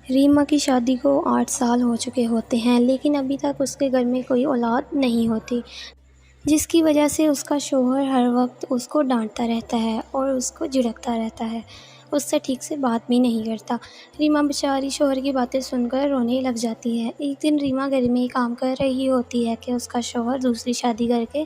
रीमा की शादी को 8 साल हो चुके होते हैं, लेकिन अभी तक उसके घर में कोई औलाद नहीं होती, जिसकी वजह से उसका शौहर हर वक्त उसको डांटता रहता है और उसको झिड़कता रहता है। उससे ठीक से बात भी नहीं करता। रीमा बेचारी शौहर की बातें सुनकर रोने लग जाती है। एक दिन रीमा घर में ही काम कर रही होती है कि उसका शौहर दूसरी शादी करके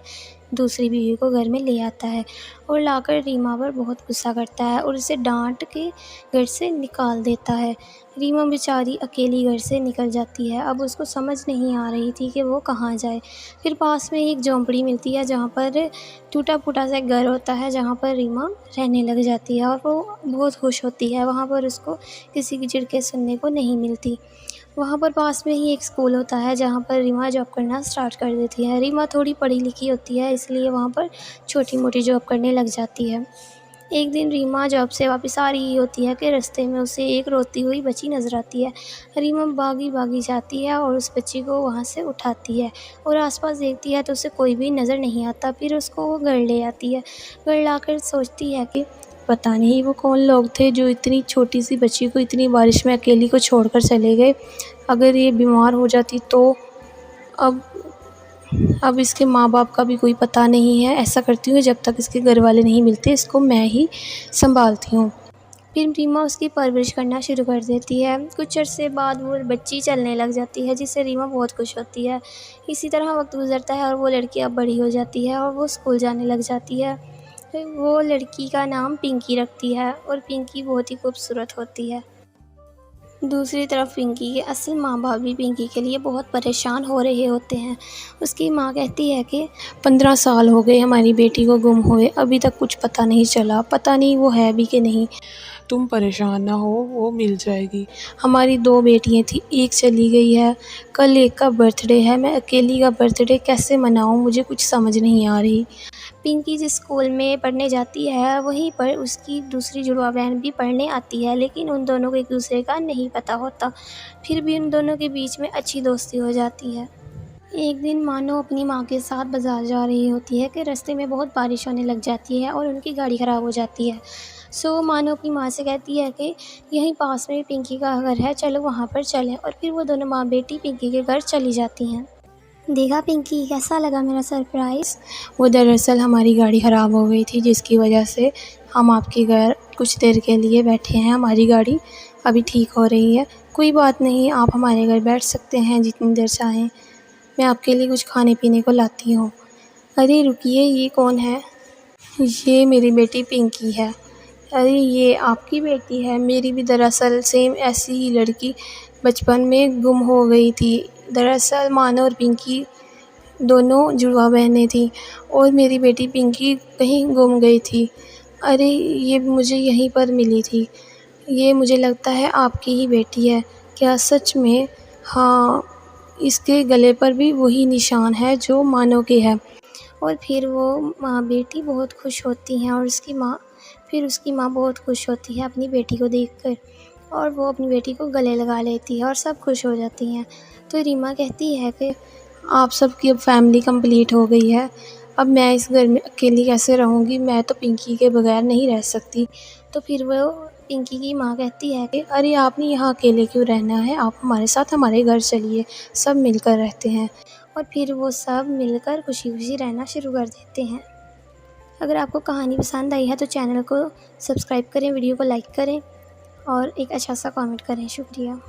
दूसरी बीवी को घर में ले आता है और लाकर रीमा पर बहुत गुस्सा करता है और उसे डांट के घर से निकाल देता है। रीमा बेचारी अकेली घर से निकल जाती है। अब उसको समझ नहीं आ रही थी कि वो कहाँ जाए। फिर पास में एक झोंपड़ी मिलती है जहाँ पर टूटा फूटा सा एक घर होता है, जहाँ पर रीमा रहने लग जाती है और वो बहुत खुश होती है। वहाँ पर उसको किसी की झिड़कें सुनने को नहीं मिलती। वहाँ पर पास में ही एक स्कूल होता है जहाँ पर रीमा जॉब करना स्टार्ट कर देती है। रीमा थोड़ी पढ़ी लिखी होती है, इसलिए वहाँ पर छोटी मोटी जॉब करने लग जाती है। एक दिन रीमा जॉब से वापस आ रही होती है कि रास्ते में उसे एक रोती हुई बच्ची नज़र आती है। रीमा भागी भागी जाती है और उस बच्ची को वहाँ से उठाती है और आसपास देखती है तो उसे कोई भी नज़र नहीं आता। फिर उसको वो घर ले आती है। घर लाकर सोचती है कि पता नहीं वो कौन लोग थे जो इतनी छोटी सी बच्ची को इतनी बारिश में अकेली को छोड़कर चले गए। अगर ये बीमार हो जाती तो अब अब इसके माँ बाप का भी कोई पता नहीं है। ऐसा करती हूँ, जब तक इसके घर वाले नहीं मिलते इसको मैं ही संभालती हूँ। फिर रीमा उसकी परवरिश करना शुरू कर देती है। कुछ अर्से बाद वो बच्ची चलने लग जाती है, जिससे रीमा बहुत खुश होती है। इसी तरह वक्त गुजरता है और वो लड़की अब बड़ी हो जाती है और वो स्कूल जाने लग जाती है। फिर वो लड़की का नाम पिंकी रखती है और पिंकी बहुत ही खूबसूरत होती है। दूसरी तरफ पिंकी के असल माँ बाप भी पिंकी के लिए बहुत परेशान हो रहे होते हैं। उसकी माँ कहती है कि 15 साल हो गए हमारी बेटी को गुम हुए, अभी तक कुछ पता नहीं चला, पता नहीं वो है भी कि नहीं। तुम परेशान ना हो, वो मिल जाएगी। हमारी 2 बेटियां थी, एक चली गई है, कल एक का बर्थडे है, मैं अकेली का बर्थडे कैसे मनाऊं, मुझे कुछ समझ नहीं आ रही। पिंकी जिस स्कूल में पढ़ने जाती है वहीं पर उसकी दूसरी जुड़वा बहन भी पढ़ने आती है, लेकिन उन दोनों को एक दूसरे का नहीं पता होता। फिर भी उन दोनों के बीच में अच्छी दोस्ती हो जाती है। एक दिन मानो अपनी माँ के साथ बाजार जा रही होती है कि रास्ते में बहुत बारिश होने लग जाती है और उनकी गाड़ी ख़राब हो जाती है। सो मानो अपनी माँ से कहती है कि यहीं पास में पिंकी का घर है, चलो वहाँ पर चलें। और फिर वो दोनों माँ बेटी पिंकी के घर चली जाती हैं। देखा पिंकी, कैसा लगा मेरा सरप्राइज़? वो दरअसल हमारी गाड़ी ख़राब हो गई थी, जिसकी वजह से हम आपके घर कुछ देर के लिए बैठे हैं। हमारी गाड़ी अभी ठीक हो रही है। कोई बात नहीं, आप हमारे घर बैठ सकते हैं जितनी देर चाहें। मैं आपके लिए कुछ खाने पीने को लाती हूँ। अरे रुकिए, ये कौन है? ये मेरी बेटी पिंकी है। अरे ये आपकी बेटी है? मेरी भी दरअसल सेम ऐसी ही लड़की बचपन में गुम हो गई थी। दरअसल मानो और पिंकी दोनों जुड़वा बहनें थीं और मेरी बेटी पिंकी कहीं गुम गई थी। अरे ये मुझे यहीं पर मिली थी। ये मुझे लगता है आपकी ही बेटी है। क्या सच में? हाँ, इसके गले पर भी वही निशान है जो मानो के है। और फिर वो माँ बेटी बहुत खुश होती हैं और उसकी माँ बहुत खुश होती है अपनी बेटी को देखकर, और वो अपनी बेटी को गले लगा लेती है और सब खुश हो जाती हैं। तो रीमा कहती है कि आप सबकी अब फैमिली कंप्लीट हो गई है, अब मैं इस घर में अकेली कैसे रहूँगी, मैं तो पिंकी के बगैर नहीं रह सकती। तो फिर वो पिंकी की माँ कहती है कि अरे आपने यहाँ अकेले क्यों रहना है, आप हमारे साथ हमारे घर चलिए, सब मिलकर रहते हैं। और फिर वो सब मिलकर खुशी खुशी रहना शुरू कर देते हैं। अगर आपको कहानी पसंद आई है तो चैनल को सब्सक्राइब करें, वीडियो को लाइक करें और एक अच्छा सा कमेंट करें। शुक्रिया।